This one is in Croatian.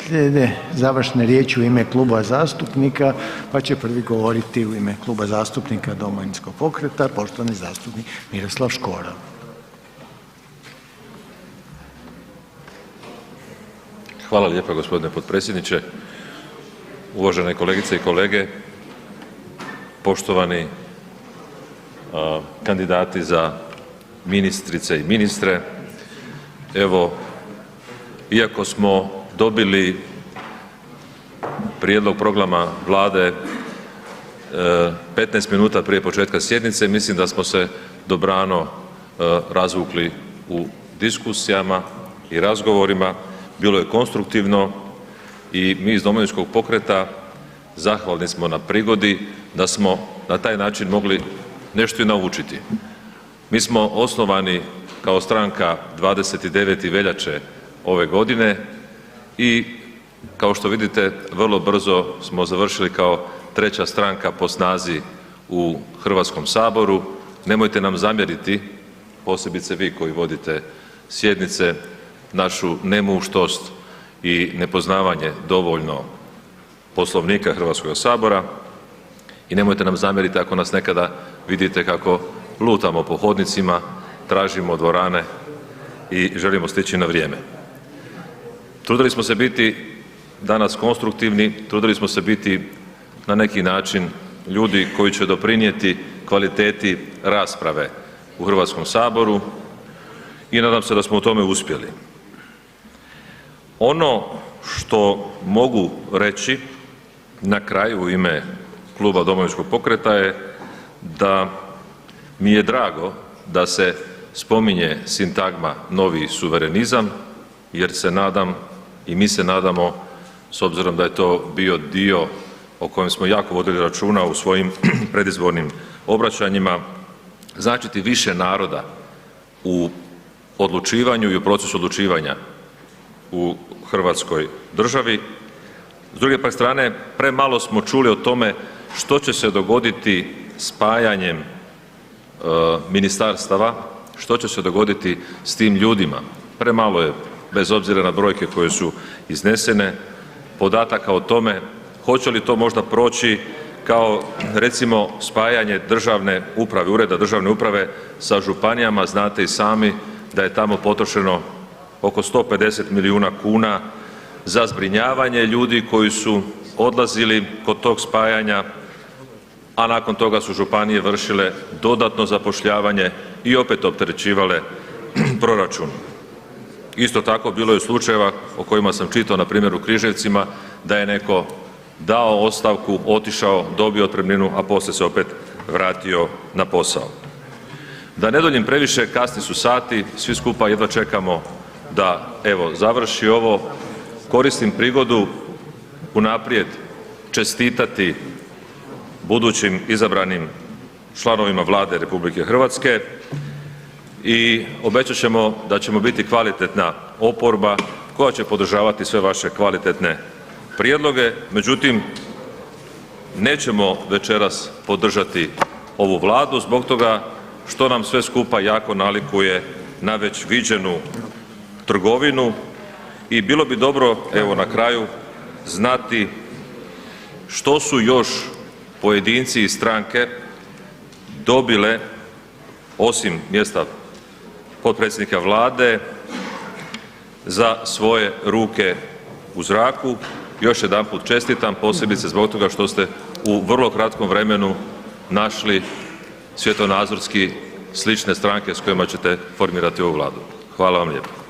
Slijede završne riječi u ime klubova zastupnika, pa će prvi govoriti u ime Kluba zastupnika Domovinskog pokreta poštovani zastupnik Miroslav Škoro. Hvala lijepa gospodine potpredsjedniče, uvažene kolegice i kolege, poštovani kandidati za ministrice i ministre. Evo, iako smo dobili prijedlog programa Vlade 15 minuta prije početka sjednice, mislim da smo se dobrano razvukli u diskusijama i razgovorima, bilo je konstruktivno i mi iz Domovinskog pokreta zahvalni smo na prigodi da smo na taj način mogli nešto i naučiti. Mi smo osnovani kao stranka 29. veljače ove godine i kao što vidite vrlo brzo smo završili kao treća stranka po snazi u Hrvatskom saboru. Nemojte nam zamjeriti, posebice vi koji vodite sjednice, našu nemuštost i nepoznavanje dovoljno Poslovnika Hrvatskoga sabora i nemojte nam zamjeriti ako nas nekada vidite kako lutamo po hodnicima, tražimo dvorane i želimo stići na vrijeme. Trudili smo se biti danas konstruktivni, trudili smo se biti na neki način ljudi koji će doprinijeti kvaliteti rasprave u Hrvatskom saboru i nadam se da smo u tome uspjeli. Ono što mogu reći na kraju u ime Kluba Domovinskog pokreta je da mi je drago da se spominje sintagma novi suverenizam jer se nadam i mi se nadamo, s obzirom da je to bio dio o kojem smo jako vodili računa u svojim predizbornim obraćanjima, značiti više naroda u odlučivanju i u procesu odlučivanja u Hrvatskoj državi. S druge pak strane, premalo smo čuli o tome što će se dogoditi spajanjem ministarstava, što će se dogoditi s tim ljudima. Premalo je, bez obzira na brojke koje su iznesene, podataka o tome hoće li to možda proći kao recimo spajanje državne uprave, ureda državne uprave sa županijama. Znate i sami da je tamo potrošeno oko 150 milijuna kuna za zbrinjavanje ljudi koji su odlazili kod tog spajanja, a nakon toga su županije vršile dodatno zapošljavanje i opet opterećivale proračun. Isto tako bilo je slučajeva o kojima sam čitao npr. u Križevcima da je netko dao ostavku, otišao, dobio otpremninu, a poslije se opet vratio na posao. Da ne duljim previše, kasni su sati, svi skupa jedva čekamo da evo završi ovo. Koristim prigodu unaprijed čestitati budućim izabranim članovima Vlade RH i obećat ćemo da ćemo biti kvalitetna oporba koja će podržavati sve vaše kvalitetne prijedloge. Međutim, nećemo večeras podržati ovu Vladu zbog toga što nam sve skupa jako nalikuje na već viđenu trgovinu i bilo bi dobro evo na kraju znati što su još pojedinci i stranke dobile osim mjesta potpredsjednika Vlade za svoje ruke u zraku. Još jedanput čestitam, posebice zbog toga što ste u vrlo kratkom vremenu našli svjetonazorski slične stranke s kojima ćete formirati ovu Vladu. Hvala vam lijepo.